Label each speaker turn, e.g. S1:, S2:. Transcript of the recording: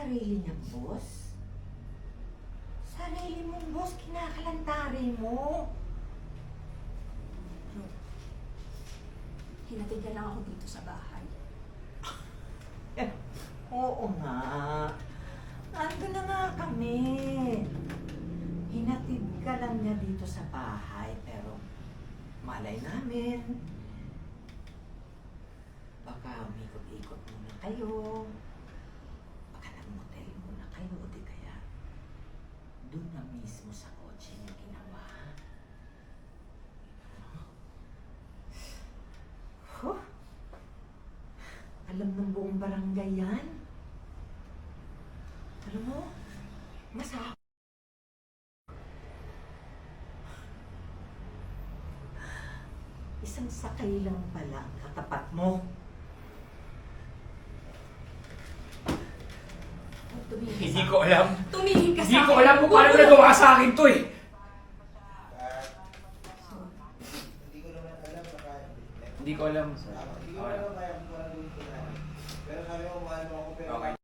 S1: sarili niyang boss? Sarili mong boss, kinakalantari mo.
S2: Bro, hinatid na lang ako dito sa bahay.
S1: Oo nga. Ando na nga kami. Hinatid ka lang niya dito sa bahay, pero malay namin. Baka umikot-ikot muna kayo. Baka nag-motel muna kayo, o di kaya doon na mismo sa kotse niya ginawa. Huh? Alam ng buong barangay yan. Alam mo, isang sakay lang pala ang katapat mo.
S2: Tumingin
S3: Hindi
S2: ka.
S3: ko alam.
S2: Tumingin ka
S3: Hindi
S2: sa
S3: ko
S2: akin.
S3: alam kung paano nagawa sa akin to eh.
S4: Hindi ko naman alam na kaya.
S3: Hindi ko alam.
S4: Hindi ko alam kaya kung paano gawin ko na. Pero sabi mo, mahal mo ako pero
S3: Okay.